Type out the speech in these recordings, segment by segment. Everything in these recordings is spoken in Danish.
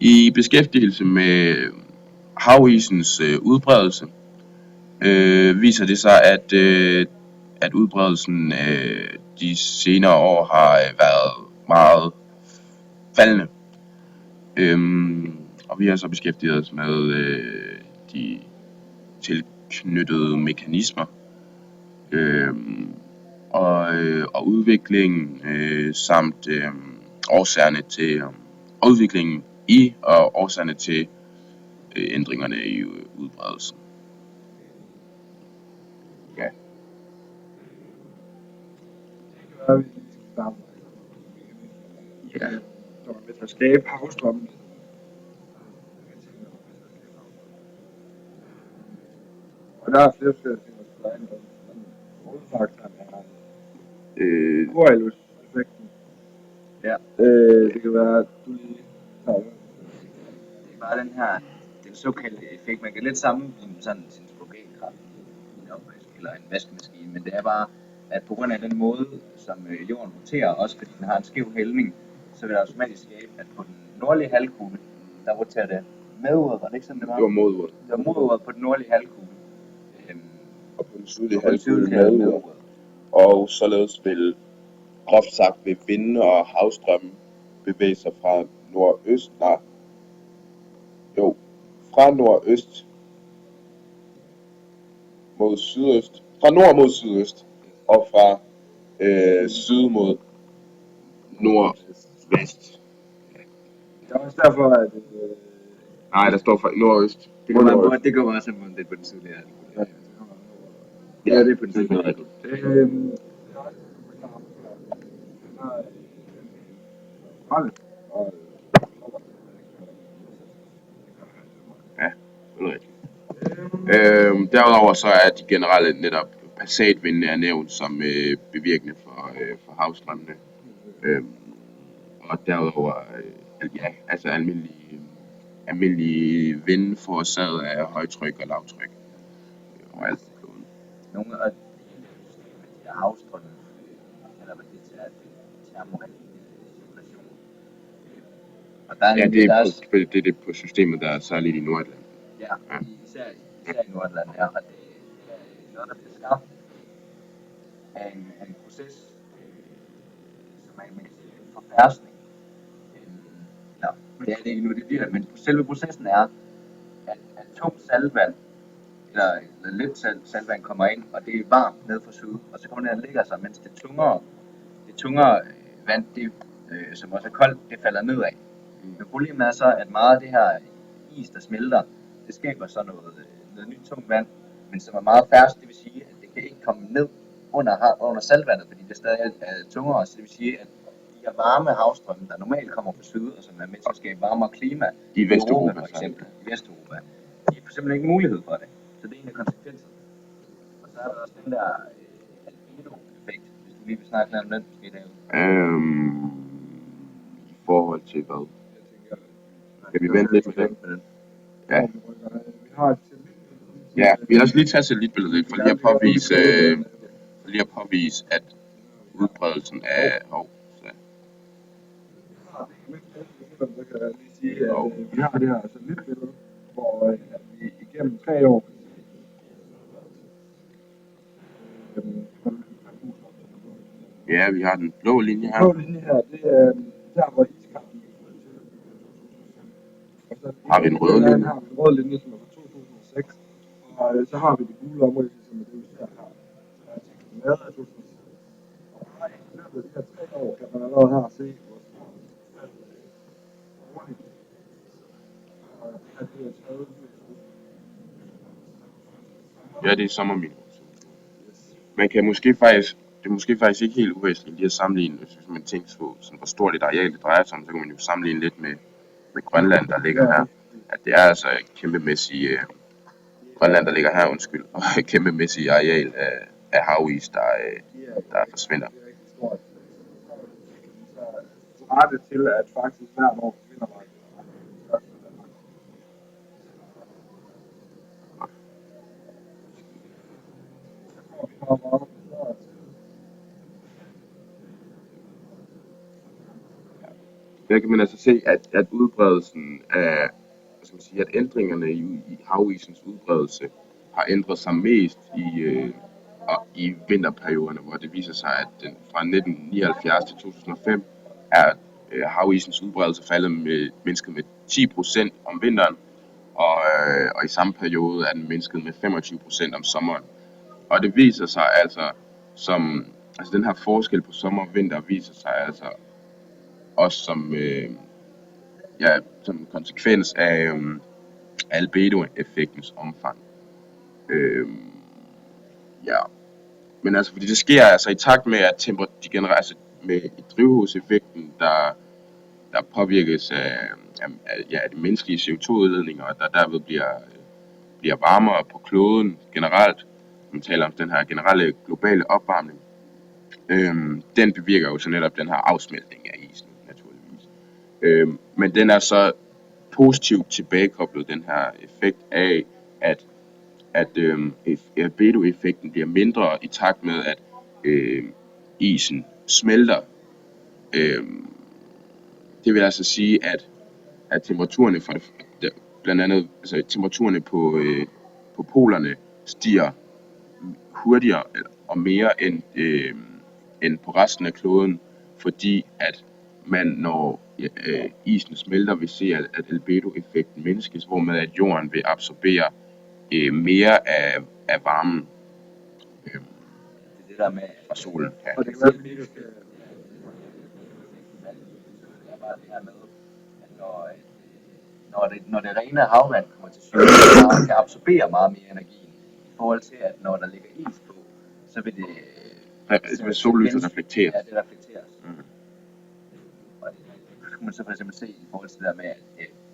I beskæftigelse med havisens udbredelse viser det sig, at udbredelsen de senere år har været meget faldende. Og vi har så beskæftiget os med de tilknyttede mekanismer og udviklingen samt årsagerne til udviklingen i og årsagerne til ændringerne i udbredelsen. Ja. Ja. Der var med til at skabe havstrømmen. Og der er flere ting, der spiller ind. Hovedfaktoren er Coriolis-effekten. Ja. Det kan være, at du lige tager det. Det er bare den såkaldte effekt. Man kan lidt sammenligne sådan en centrifugalkraft i en opvask eller en vaskemaskine, men det er bare, at på grund af den måde, som jorden roterer, også fordi den har en skæv hældning, så vil det automatisk skabe, at på den nordlige halvkugle, der roterer det meduret, var det ikke sådan, det var? Det var moduret. Det var moduret på den nordlige halvkugle. Og på den sydlige halvkugle meduret. Og således vil, groft sagt, vil vinde og havstrømmen bevæge sig fra nordøst, fra nordøst mod sydøst, fra nord mod sydøst, og fra syd mod nordvest. Det er også derfor, at... Nej, der står fra nordøst. Det går bare simpelthen lidt på den sydlige halvkugle. Ja, det er på den sydlige halvkugle. Derudover så er de generelle netop passatvindene er nævnt som bevirkende for havstrømmene. Og derudover altså almindelige vinde forårsaget af højtryk og lavtryk overalt på kloden. Nogle af de her havstrømme kalder man det termoregulation. Og der er det er på systemet, der er særligt i Nordatlanten. Ja, især i Nordatlanten, ja. Og det er noget, der bliver skabt af en proces, som man kan sige en forfærsning. Det er det ikke nu, det bliver, men selve processen er, at tungt saltvand, eller lidt saltvand kommer ind, og det er varmt ned fra syd, og så kommer det og ligger sig, mens det tungere vand, som også er koldt, det falder nedad. Men problemet er så, at meget af det her is, der smelter, det skaber så noget nyt tungt vand, men som er meget færdigt, det vil sige, at det kan ikke komme ned under saltvandet, fordi det stadig er tungere, så det vil sige, at de her varme havstrømme, der normalt kommer fra syd, og som er med til at skabe varmere klima i Vesteuropa for eksempel, i Vesteuropa, de har simpelthen ikke mulighed for det. Så det er en af konsekvenserne. Og så er der også den der albedo-effekt, hvis du lige vil snakke lidt om den, måske David. I forhold til hvad? Kan vi vente lidt med den? Ja. Ja, vi har også lige taget satellitbilledet for lige at påvise, at udbredelsen af Så kan jeg lige sige, at vi har det her satellitbillede, hvor vi igennem 3 år ja, vi har den blå linje her. Den blå linje her, det er der, hvor iskampen har vi en rød linje. Her har vi en rød linje, som er fra 2006, og så har vi det gule område, som er det, vi ser her. Så er lavet af 2006. Og i løbet af de her 3 år kan man allerede her se, hvor ja, det er sommerminimum. Man kan måske faktisk, det er måske faktisk ikke helt uvæsentligt lige at sammenligne, hvis man tænker på, sådan, hvor stort et areal det drejer sig om, så kan man jo sammenligne lidt med Grønland, der ligger her. At det er altså et kæmpemæssigt Grønland, der ligger her, og et kæmpemæssigt areal af havis, der forsvinder. Så er det til, at faktisk hvert år forsvinder meget. der kan man altså se, at udbredelsen af, hvad skal man sige, at ændringerne i havisens udbredelse har ændret sig mest i vinterperioderne, hvor det viser sig, at den fra 1979 til 2005 er havisens udbredelse mindsket med 10% om vinteren, og i samme periode er den mindsket med 25% om sommeren. Og det viser sig altså den her forskel på sommer og vinter viser sig altså også som en konsekvens af albedo-effektens omfang. Men altså, fordi det sker altså i takt med, at med drivhuseffekten, der påvirkes af de menneskelige CO2-udledninger, og der derved bliver varmere på kloden generelt. Man taler om den her generelle globale opvarmning. Den bevirker jo så netop den her afsmeltning af isen, naturligvis. Men den er så positivt tilbagekoblet, den her effekt af, at albedo-effekten bliver mindre i takt med, at isen smelter. Det vil altså sige, at temperaturerne blandt andet temperaturerne på polerne stiger hurtigere og mere end på resten af kloden, fordi at man, når isen smelter, vil se, at albedo-effekten mindskes, hvormed at jorden vil absorbere mere af varmen Det der med fra solen. Ja. Og det kan være, fordi du skal... Det er bare det her med, at når det rene havvand kommer til syne, så kan absorbere meget mere energi, i forhold til, at når der ligger is på, så vil det... Med sollyset reflekteres. Ja, det reflekteres. Og det kunne man så for eksempel se i forhold til det der med, at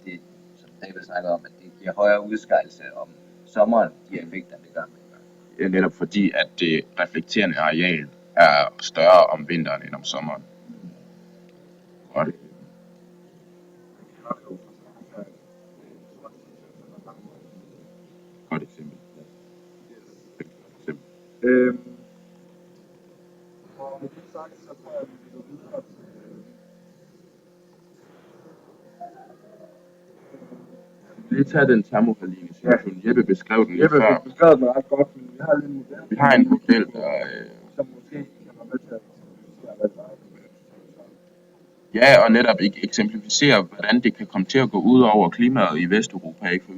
det, som David snakker om, at det giver højere udskejelse om sommeren, de effekter, det gør. Ja, netop fordi, at det reflekterende areal er større om vinteren end om sommeren. Godt. Godt eksempel. Og med det sagt, så tror jeg, at vi går videre til... Lige tage den termohaline situation. Jeppe beskrev den lige Jeppe før. har beskrevet den ret godt, men vi har lige en model. Vi har en model, som måske kan være med til at eksemplificere, hvad der er. Ja, og netop eksemplificere, hvordan det kan komme til at gå ud over klimaet i Vesteuropa. Ikke? For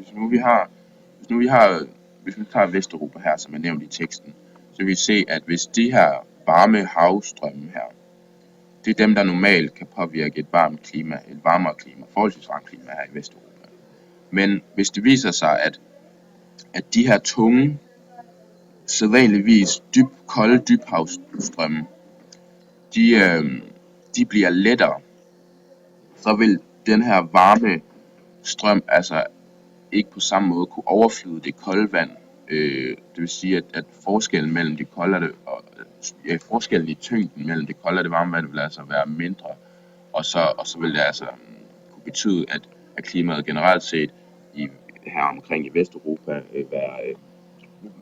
hvis vi tager Vesteuropa her, som er nævnt i teksten, så vil vi se, at hvis de her varme havstrømme her, det er dem, der normalt kan påvirke et varmere klima, forholdsvis varmt klima her i Vesteuropa. Men hvis det viser sig, at de her tunge, sædvanligvis kolde dybhavsstrømme, de bliver lettere, så vil den her varme strøm altså ikke på samme måde kunne overflyde det kolde vand. Det vil sige, at forskellen mellem det kolde og forskellen i tyngden mellem det kolde og det varme vand vil altså være mindre, og så vil det altså kunne betyde, at klimaet generelt set her omkring i Vesteuropa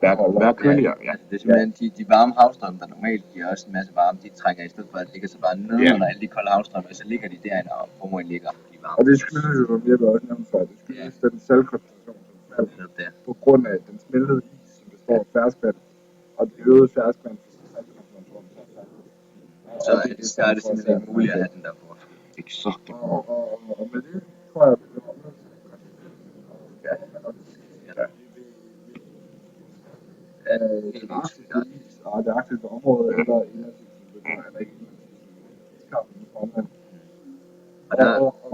være køligere. Ja. Det er simpelthen de varme havstrømme, der normalt giver også en masse varme, de trænger i stedet for, at det ligger så bare nede under alle de kolde havstrømme, så ligger de derinde og formodentlig ligger de varme. Og det skyldes jo, som Jeppe også nævnte før, det skyldes den saltkoncentration, som falder på grund af den smeltede is, som består af ferskvand, og det øgede ferskvand for saltkoncentration. Så er det simpelthen ikke muligt at have den der forskel. Exakt. Og med det tror jeg, at vi kommer med til og det aktive område eller eller ikke og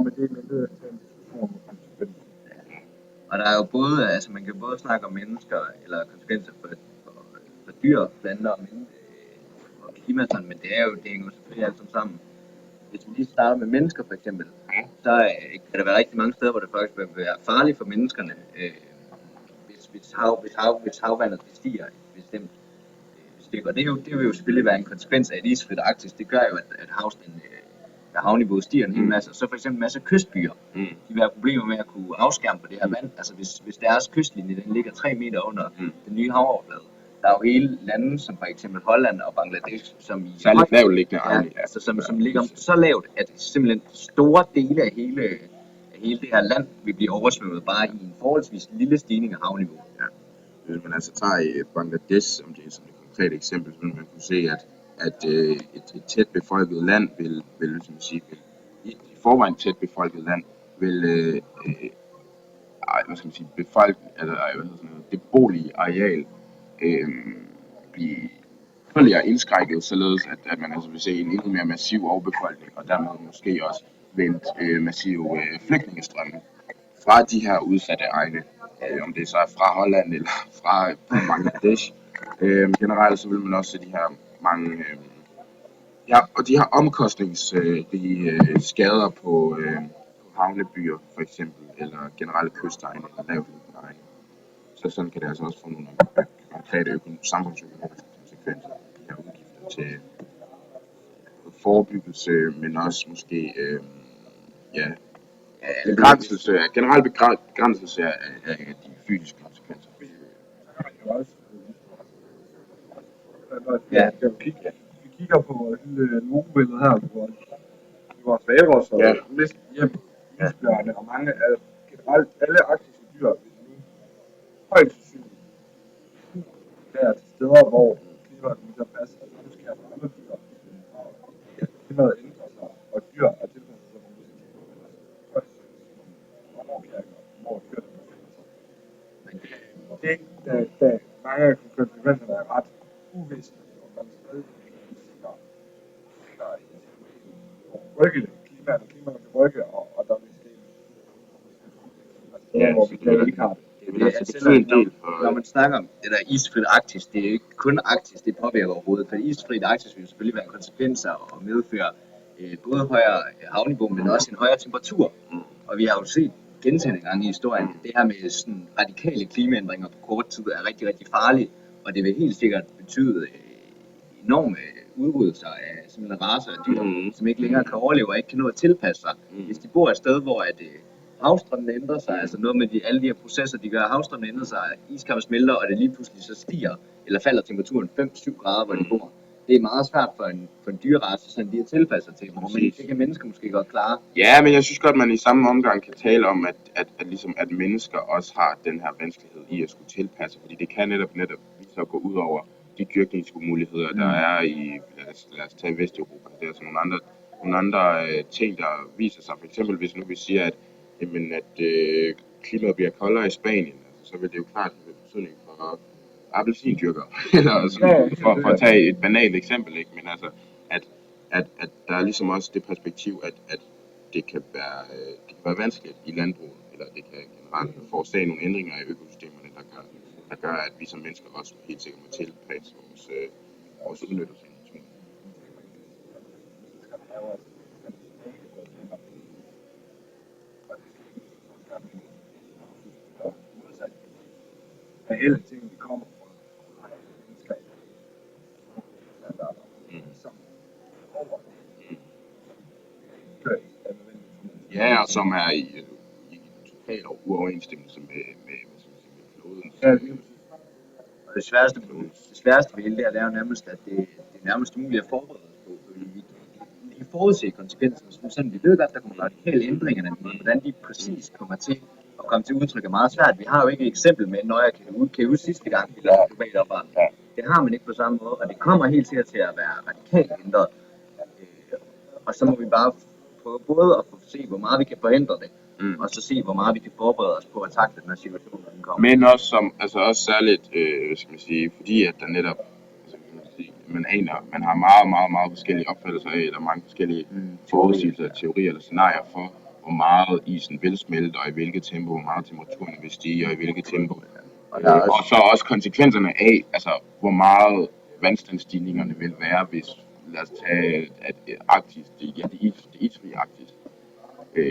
med det med det til en diskussion om konsekvenser. Og der er jo både, altså man kan både snakke om mennesker eller konsekvenser for dyr, planter og klima, men det hænger jo selvfølgelig alt sammen. Hvis vi lige starter med mennesker for eksempel, så kan der være rigtig mange steder, hvor det faktisk vil være farligt for menneskerne, hvis havvandet stiger bestemt stykke. Og det vil jo selvfølgelig være en konsekvens af et isfrit Arktis. Det gør jo, at havniveauet stiger en hel masse. Og så for eksempel en masse kystbyer. De vil have problemer med at kunne afskærme på det her vand. Altså hvis deres kystlinje den ligger 3 meter under den nye havoverflade, Der er jo hele lande, som for eksempel Holland og Bangladesh, som i Særligt lavt liggende ja, egne. altså, som ligger så lavt, at simpelthen store dele af hele det her land vil blive oversvømmet bare i en forholdsvis lille stigning af havniveau. Ja. Hvis man altså tager Bangladesh, som det er sådan et konkret eksempel, så vil man kunne se, at et tæt befolket land vil som sige, et i forvejen tæt befolket land vil hvad skal man sige, det bolige areal blive yderligere indskrænket, således at man altså vil se en endnu mere massiv overbefolkning, og dermed måske også vendt massive flygtningestrømme fra de her udsatte egne, om det så er fra Holland eller fra Bangladesh. Generelt så vil man også se de her mange og de her omkostningsrige skader på havnebyer for eksempel, eller generelle kystegne eller lavtliggende egne. Så sådan kan det altså også få nogle konkrete samfundsøkonomiske konsekvenser, de her udgifter til forebyggelse, men også måske generel begrænselse af de fysiske konsekvenser. Ja. Vi kigger på et lille logo-billede her, hvor vores hvalros og næsten hjem, isbjørne og mange af generelt alle arktiske dyr vil nu højt sandsynligt der til steder, hvor klimaet kommer til at passe, altså nu sker for andre dyr, og klimaet ændrer sig, og dyr er tilpasset sig nogle højt sandsynligt hvor dyr der befinder sig. Men det mange af konsekvenserne er ret uvist, og man stadig sikrer rykke klimaet kan rykke, og der vil ske hvor vi ikke har det. Når man snakker om det der isfrit Arktis, det er ikke kun Arktis, det påvirker overhovedet, for isfrit Arktis vil selvfølgelig være konsekvenser og medføre både højere havniveau, men også en højere temperatur. Og vi har jo set gentagne gange i historien, det her med sådan radikale klimaændringer på kort tid er rigtig, rigtig farligt, og det vil helt sikkert betyde enorme udryddelser af simpelthen racer af dyr, som ikke længere kan overleve og ikke kan nå at tilpasse sig. Hvis de bor et sted, hvor havstrømmen ændrer sig, altså noget med alle de her processer, de gør, at havstrømmen ændrer sig, iskappen smelter, og det lige pludselig så stiger, eller falder temperaturen 5-7 grader, hvor de bor. Det er meget svært for en dyrerace, sådan de tilpasser til, men det kan mennesker måske godt klare. Ja, men jeg synes godt, man i samme omgang kan tale om, at mennesker også har den her vanskelighed i at skulle tilpasse, fordi det kan netop vise at gå ud over de dyrkningsmuligheder, der er i, lad os tage Vesteuropa. Det er altså nogle andre ting, der viser sig. For eksempel, hvis nu vi siger, at klimaet bliver koldere i Spanien, altså, så vil det jo klart have betydning for appelsindyrkere, eller sådan, for at tage et banalt eksempel, ikke? Men altså, at der er ligesom også det perspektiv, at det kan være vanskeligt i landbruget, eller det kan generelt forårsage nogle ændringer i økosystemerne, der gør, at vi som mennesker også helt sikkert må tilpasse vores udnyttelse af naturen. Reelle ting, de kommer fra mennesker, som over ja, og som er i total uoverensstemmelse med kloden. Og det sværeste ved hele det er jo nærmest, at det er nærmest umuligt at forberede på. Vi kan forudse konsekvenserne, som sådan, vi ved godt, der kommer radikale ændringer, men hvordan de præcis kommer til at komme til udtryk er meget svært. Vi har jo ikke et eksempel med, når jeg kan huske sidste gang, vi lavede global opvarmning. Det har man ikke på samme måde, og det kommer helt sikkert til at være radikalt ændret. Og så må vi bare prøve både at få se, hvor meget vi kan forhindre det, og så se, hvor meget vi kan forberede os på at takle den her situation, når den kommer. Men også også særligt, skal man sige, fordi at der netop, man har meget forskellige opfattelser af, eller mange forskellige forudsigelser, teorier eller scenarier for, hvor meget isen vil smelte, og i hvilket tempo, hvor meget temperaturen vil stige, og i hvilket tempo. Og så også konsekvenserne af, altså hvor meget vandstandsstigningerne vil være, hvis, lad os tage, at Arktis, det isfrie Arktis,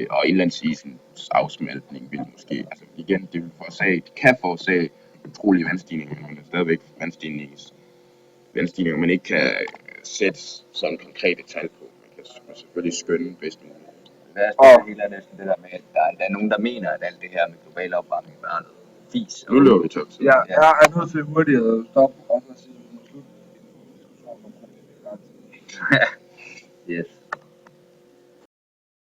og indlandsisens afsmeltning vil måske, altså igen, det kan forårsage utrolige vandstigninger, men der er stadigvæk vandstigninger, man ikke kan sætte sådan konkrete tal på. Man kan selvfølgelig skønne bedst muligt. Det er næsten det der med, at der er nogen, der mener, at alt det her med global opvarmning er noget fis. Nu løber vi tør tid. Jeg er nødt til hurtigt at stoppe og så sige, at vi har slut en diskussion om det. Yes.